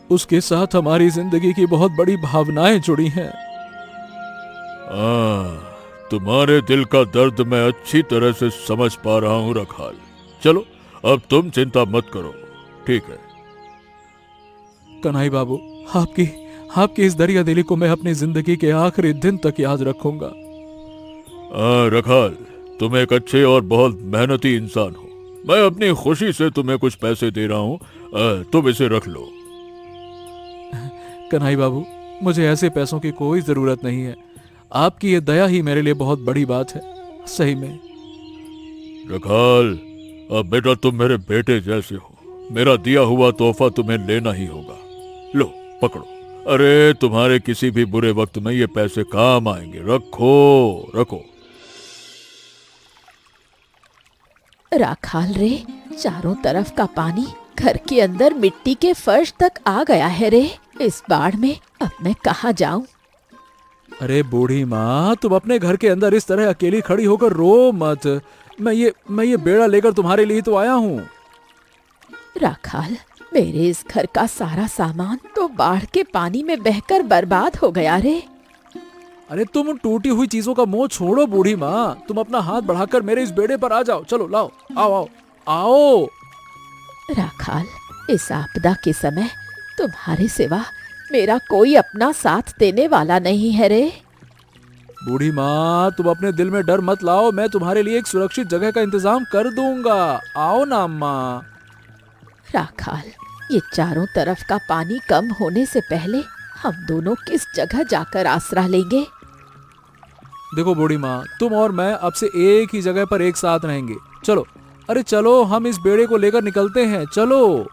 उसके साथ हमारी जिंदगी की बहुत बड़ी भावनाएं जुड़ी हैं। तुम्हारे दिल का दर्द मैं अच्छी तरह से समझ पा रहा हूँ रखाल। चलो, अब तुम चिंता मत करो, ठीक है? कन्हई बाबू, आपकी इस दरिया दिली को मैं अपनी जिंदगी के आखिरी दिन तक याद रखूंगा। रखाल, तुम एक अच्छे और बहुत मेहनती इंसान हो। मैं अपनी खुशी से तुम्हें कुछ पैसे दे रहा हूँ, तुम इसे रख लो। कन्हई बाबू, मुझे ऐसे पैसों की कोई जरूरत नहीं है। आपकी ये दया ही मेरे लिए बहुत बड़ी बात है, सही में। रखाल, अब बेटा तुम मेरे बेटे जैसे हो। मेरा दिया हुआ तोहफा तुम्हें लेना ही होगा। लो, पकड़ो। अरे तुम्हारे किसी भी बुरे वक्त में ये पैसे काम आएंगे। रखो रखो। राखाल रे, चारों तरफ का पानी घर के अंदर मिट्टी के फर्श तक आ गया है रे। इस बाढ़ में अब मैं कहाँ जाऊं? अरे बूढ़ी माँ, तुम अपने घर के अंदर इस तरह अकेली खड़ी होकर रो मत। मैं ये बेड़ा लेकर तुम्हारे लिए तो आया हूँ। राखाल, मेरे इस घर का सारा सामान तो बाढ़ के पानी में बहकर बर्बाद हो गया रे। अरे तुम उन टूटी हुई चीजों का मोह छोड़ो बूढ़ी माँ। तुम अपना हाथ बढ़ाकर मेरे इस बेड़े पर आ जाओ। चलो, लाओ, आओ आओ आओ। राखाल, इस आपदा के समय तुम्हारे सिवा मेरा कोई अपना साथ देने वाला नहीं है रे। बूढ़ी माँ, तुम अपने दिल में डर मत लाओ। मैं तुम्हारे लिए एक सुरक्षित जगह का इंतजाम कर दूंगा। आओ ना अम्मा। राखाल, ये चारों तरफ का पानी कम होने से पहले हम दोनों किस जगह जाकर आसरा लेंगे? देखो बूढ़ी माँ, तुम और मैं अब से एक ही जगह पर एक साथ रहेंगे। चलो, अरे चलो, हम इस बेड़े को लेकर निकलते हैं। चलो।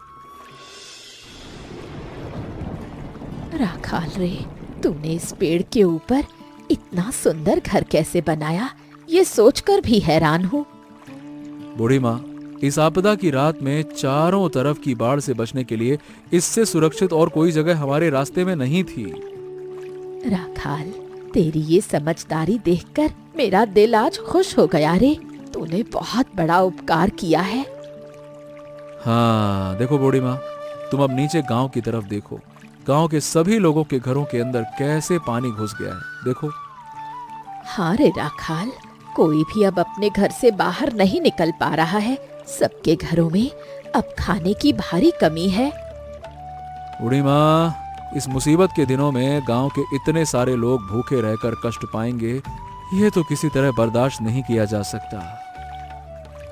राखाल रे, तूने इस पेड़ के ऊपर इतना सुंदर घर कैसे बनाया, ये सोचकर भी हैरान हूँ। बूढ़ी माँ, इस आपदा की रात में चारों तरफ की बाढ़ से बचने के लिए इससे सुरक्षित और कोई जगह हमारे रास्ते में नहीं थी। राखाल, तेरी ये समझदारी देखकर मेरा दिल आज खुश हो गया रे। तूने बहुत बड़ा उपकार किया है। हाँ देखो बूढ़ी माँ, तुम अब नीचे गांव की तरफ देखो। गांव के सभी लोगों के घरों के अंदर कैसे पानी घुस गया है, देखो। हाँ रे राखाल, कोई भी अब अपने घर से बाहर नहीं निकल पा रहा है। सबके घरों में अब खाने की भारी कमी है। बूढ़ी माँ, इस मुसीबत के दिनों में गांव के इतने सारे लोग भूखे रहकर कष्ट पाएंगे, ये तो किसी तरह बर्दाश्त नहीं किया जा सकता।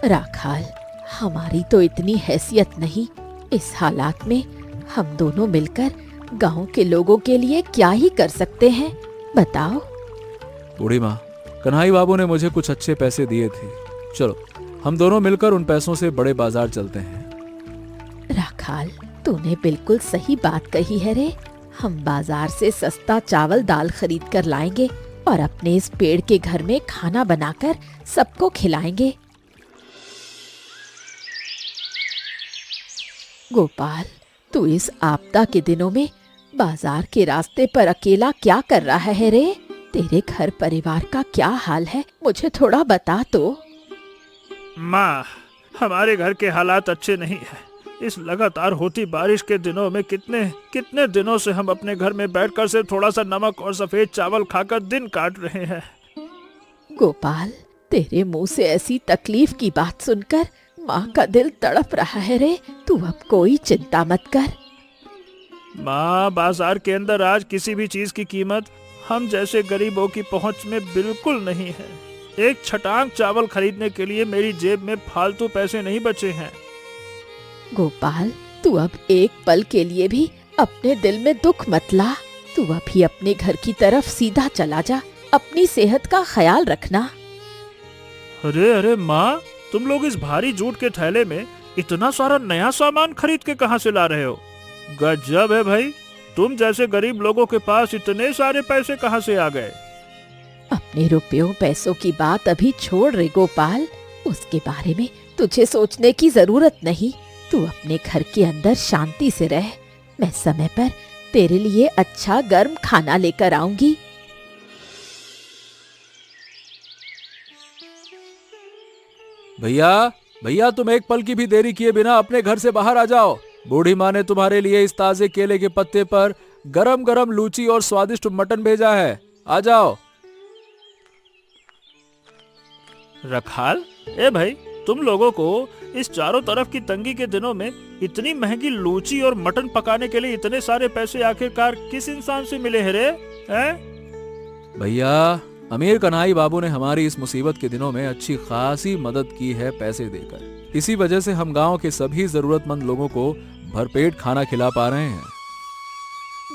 राखाल, हमारी तो इतनी हैसियत नहीं। इस हालात में हम दोनों मिलकर गांव के लोगों के लिए क्या ही कर सकते हैं, बताओ। बूढ़ी माँ, कन्हई बाबू ने मुझे कुछ अच्छे पैसे दिए थे। चलो हम दोनों मिलकर उन पैसों से बड़े बाजार चलते हैं। राखाल, तूने बिल्कुल सही बात कही है रे। हम बाजार से सस्ता चावल दाल खरीद कर लाएंगे और अपने इस पेड़ के घर में खाना बनाकर सबको खिलाएंगे। गोपाल, तू इस आपदा के दिनों में बाजार के रास्ते पर अकेला क्या कर रहा है रे? तेरे घर परिवार का क्या हाल है, मुझे थोड़ा बता तो। माँ, हमारे घर के हालात अच्छे नहीं हैं। इस लगातार होती बारिश के दिनों में कितने दिनों से हम अपने घर में बैठकर सिर्फ थोड़ा सा नमक और सफेद चावल खाकर दिन काट रहे हैं। गोपाल, तेरे मुंह से ऐसी तकलीफ की बात सुनकर माँ का दिल तड़प रहा है रे। तू अब कोई चिंता मत कर। माँ, बाजार के अंदर आज किसी भी चीज की कीमत हम जैसे गरीबों की पहुंच में बिल्कुल नहीं है। एक छटांग चावल खरीदने के लिए मेरी जेब में फालतू पैसे नहीं बचे हैं। गोपाल, तू अब एक पल के लिए भी अपने दिल में दुख मत ला। तू अभी अपने घर की तरफ सीधा चला जा। अपनी सेहत का ख्याल रखना। अरे माँ, तुम लोग इस भारी जूट के थैले में इतना सारा नया सामान खरीद के कहाँ से ला रहे हो? गजब है भाई, तुम जैसे गरीब लोगों के पास इतने सारे पैसे कहाँ से आ गए? अपने रुपयों पैसों की बात अभी छोड़ रे गोपाल, उसके बारे में तुझे सोचने की जरूरत नहीं। तू अपने घर के अंदर शांति से रह। मैं समय पर तेरे लिए अच्छा गर्म खाना लेकर आऊंगी। भैया तुम एक पल की भी देरी किए बिना अपने घर से बाहर आ जाओ। बूढ़ी माँ ने तुम्हारे लिए इस ताजे केले के पत्ते पर गरम गरम लूची और स्वादिष्ट मटन भेजा है, आ जाओ। रखाल, ए भाई, तुम लोगों को इस चारों तरफ की तंगी के दिनों में इतनी महंगी लूची और मटन पकाने के लिए इतने सारे पैसे आखिरकार किस इंसान से मिले हैं रे? हैं? भैया, अमीर कन्हई बाबू ने हमारी इस मुसीबत के दिनों में अच्छी खासी मदद की है पैसे देकर। इसी वजह से हम गांव के सभी जरूरतमंद लोगों को भरपेट खाना खिला पा रहे हैं।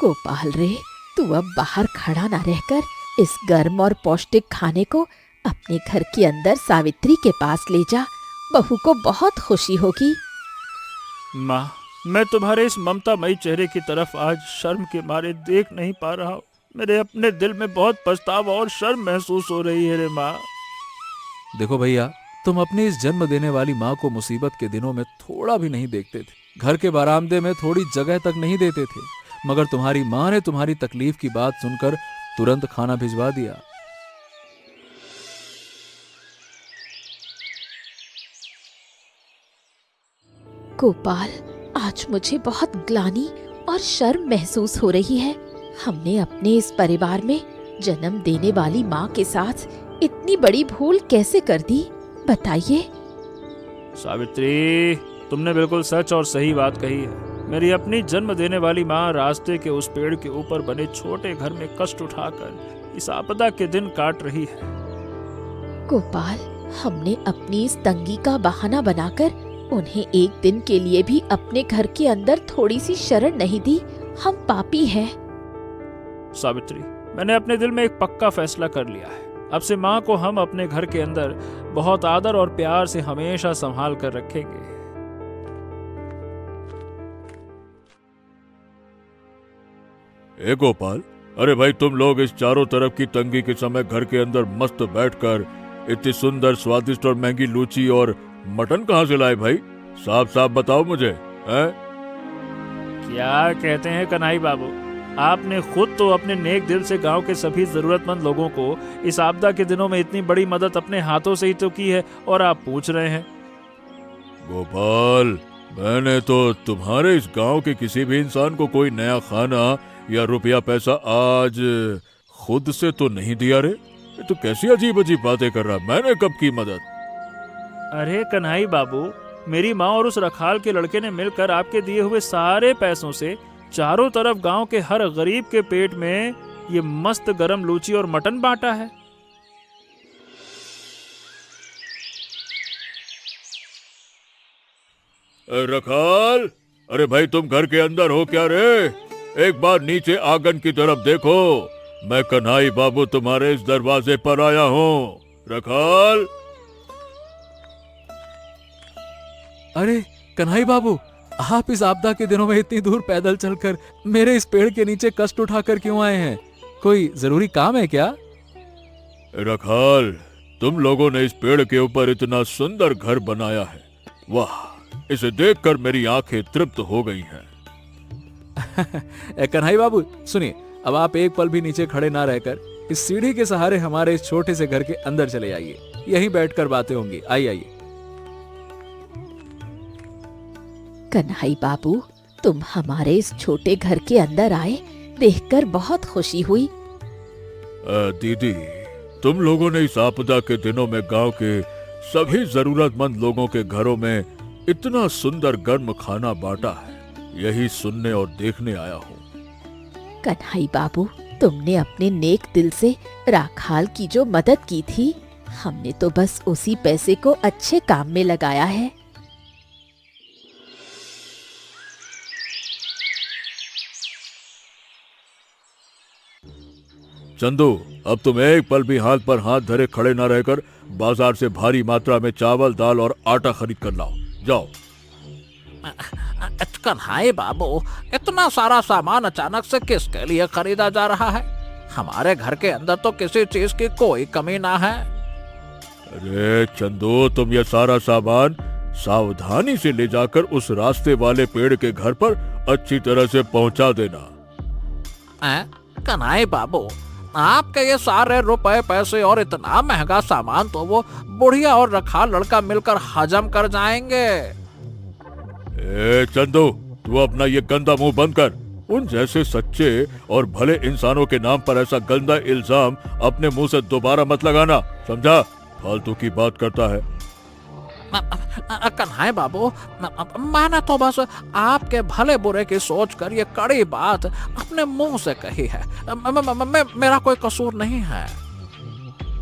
गोपाल रे, तू अब बाहर खड़ा ना रहकर इस गर्म और पौष्टिक खाने को अपने घर के अंदर सावित्री के पास ले जा। बहू को बहुत खुशी होगी। माँ, मैं तुम्हारे इस ममतामयी चेहरे की तरफ आज शर्म के मारे देख नहीं पा रहा हूँ। मेरे अपने दिल में बहुत पछतावा और शर्म महसूस हो रही है रे माँ। देखो भैया, तुम अपनी इस जन्म देने वाली माँ को मुसीबत के दिनों में थोड़ा भी नहीं देखते थे। घर के बरामदे में थोड़ी जगह तक नहीं देते थे, मगर तुम्हारी माँ ने तुम्हारी तकलीफ की बात सुनकर तुरंत खाना भिजवा दिया। गोपाल, आज मुझे बहुत ग्लानि और शर्म महसूस हो रही है। हमने अपने इस परिवार में जन्म देने वाली माँ के साथ इतनी बड़ी भूल कैसे कर दी, बताइए। सावित्री, तुमने बिल्कुल सच और सही बात कही है। मेरी अपनी जन्म देने वाली माँ रास्ते के उस पेड़ के ऊपर बने छोटे घर में कष्ट उठाकर इस आपदा के दिन काट रही है। गोपाल, हमने अपनी इस तंगी का बहाना बनाकर उन्हें एक दिन के लिए भी अपने घर के अंदर थोड़ी सी शरण नहीं दी। हम पापी हैं। सावित्री, मैंने अपने दिल में एक पक्का फैसला कर लिया है। अब से माँ को हम अपने घर के अंदर बहुत आदर और प्यार से हमेशा संभाल कर रखेंगे। ए गोपाल, अरे भाई, तुम लोग इस चारों तरफ की तंगी के समय घर के अंदर मस्त बैठकर इतनी सुंदर, स्वादिष्ट और महंगी लूची और मटन कहाँ से लाए भाई? साफ साफ बताओ मुझे, हैं? क्या कहते हैं कन्हई बाबू, आपने खुद तो अपने नेक दिल से गांव के सभी जरूरतमंद लोगों को इस आपदा के दिनों में इतनी बड़ी मदद अपने हाथों से ही तो की है, और आप पूछ रहे हैं? गोपाल, मैंने तो तुम्हारे इस गांव के किसी भी इंसान को कोई नया खाना या रुपया पैसा आज खुद से तो नहीं दिया रे। ये तो कैसी अजीब अजीब बातें कर रहा, मैंने कब की मदद? अरे कन्हई बाबू, मेरी माँ और उस रखाल के लड़के ने मिलकर आपके दिए हुए सारे पैसों से चारों तरफ गांव के हर गरीब के पेट में ये मस्त गरम लूची और मटन बांटा है। रखाल, अरे भाई तुम घर के अंदर हो क्या रे? एक बार नीचे आंगन की तरफ देखो, मैं कन्हई बाबू तुम्हारे इस दरवाजे पर आया हूँ। रखाल। अरे कन्हई बाबू, आप इस आपदा के दिनों में इतनी दूर पैदल चलकर मेरे इस पेड़ के नीचे कष्ट उठाकर क्यों आए हैं? कोई जरूरी काम है क्या? रखाल, तुम लोगों ने इस पेड़ के ऊपर इतना सुंदर घर बनाया है, वाह, इसे देखकर मेरी आंखें तृप्त हो गई हैं। कन्हई बाबू सुनिए, अब आप एक पल भी नीचे खड़े ना रहकर इस सीढ़ी के सहारे हमारे इस छोटे से घर के अंदर चले आइए, यहीं बैठकर बातें होंगी। आइए आइए। कन्हई बाबू, तुम हमारे इस छोटे घर के अंदर आए, देखकर बहुत खुशी हुई। दीदी, तुम लोगों ने इस आपदा के दिनों में गांव के सभी जरूरतमंद लोगों के घरों में इतना सुंदर गर्म खाना बांटा है, यही सुनने और देखने आया हूँ। कन्हई बाबू, तुमने अपने नेक दिल से राखाल की जो मदद की थी, हमने तो बस उसी पैसे को अच्छे काम में लगाया है। चंदू, अब तुम एक पल भी हाथ पर हाथ धरे खड़े न रहकर बाजार से भारी मात्रा में चावल, दाल और आटा खरीद कर लाओ। जाओ। कन्हई बाबू, इतना सारा सामान अचानक से किसके लिए खरीदा जा रहा है? हमारे घर के अंदर तो किसी चीज की कोई कमी ना है। अरे चंदू, तुम ये सारा सामान सावधानी से ले जाकर उस रास्ते वाले पेड़ के घर पर अच्छी तरह से पहुंचा देना। कन्हई बाबू, आपके ये सारे रुपए पैसे और इतना महंगा सामान तो वो बुढ़िया और रखाल लड़का मिलकर हजम कर जाएंगे। चंदू, तू अपना ये गंदा मुंह बंद कर। उन जैसे सच्चे और भले इंसानों के नाम पर ऐसा गंदा इल्जाम अपने मुंह से दोबारा मत लगाना, समझा? फालतू की बात करता है। कन्हई बाबू, मैंने तो बस आपके भले बुरे की सोच कर ये कड़ी बात अपने मुंह से कही है। मेरा कोई कसूर नहीं है।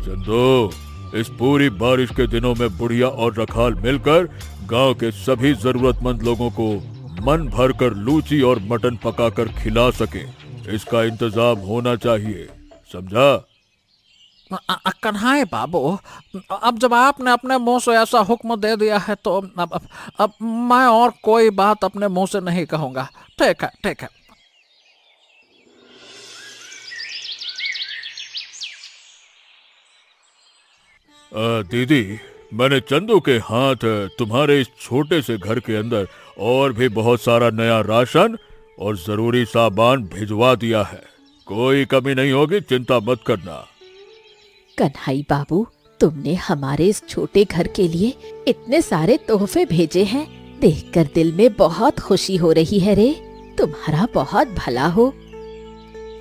चंदू, इस पूरी बारिश के दिनों में बुढ़िया और रखाल मिलकर गांव के सभी जरूरतमंद लोगों को मन भरकर लूची और मटन पकाकर खिला सके, इसका इंतजाम होना चाहिए, समझा? कन्हई बाबू, अब जब आपने अपने मुंह से ऐसा हुक्म दे दिया है तो अब मैं और कोई बात अपने मुंह से नहीं कहूंगा। ठीक है, ठीक है। दीदी, मैंने चंदू के हाथ तुम्हारे इस छोटे से घर के अंदर और भी बहुत सारा नया राशन और जरूरी सामान भिजवा दिया है, कोई कमी नहीं होगी, चिंता मत करना। कन्हई बाबू, तुमने हमारे इस छोटे घर के लिए इतने सारे तोहफे भेजे हैं, देखकर दिल में बहुत खुशी हो रही है रे। तुम्हारा बहुत भला हो।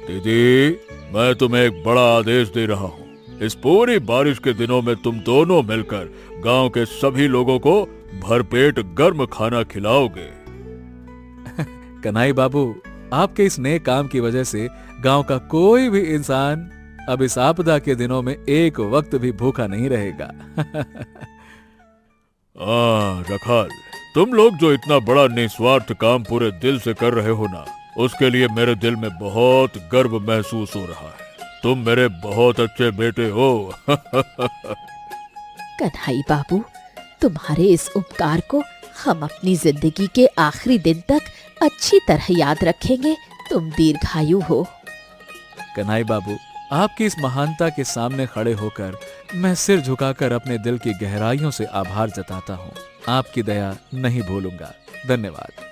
दीदी, मैं तुम्हें एक बड़ा आदेश दे रहा हूँ। इस पूरी बारिश के दिनों में तुम दोनों मिलकर गांव के सभी लोगों को भरपेट गर्म खाना खिलाओगे। कन्हई बाबू, आपके इस नए काम की वजह से गांव का कोई भी इंसान अब इस आपदा के दिनों में एक वक्त भी भूखा नहीं रहेगा। रखाल, तुम लोग जो इतना बड़ा निस्वार्थ काम पूरे दिल से कर रहे हो ना, उसके लिए मेरे दिल में बहुत गर्व महसूस हो रहा है। तुम मेरे बहुत अच्छे बेटे हो। कन्हई बाबू, तुम्हारे इस उपकार को हम अपनी जिंदगी के आखिरी दिन तक अच्छी तरह याद रखेंगे। तुम दीर्घायु हो। कन्हई बाबू, आपकी इस महानता के सामने खड़े होकर मैं सिर झुकाकर अपने दिल की गहराइयों से आभार जताता हूँ। आपकी दया नहीं भूलूंगा। धन्यवाद।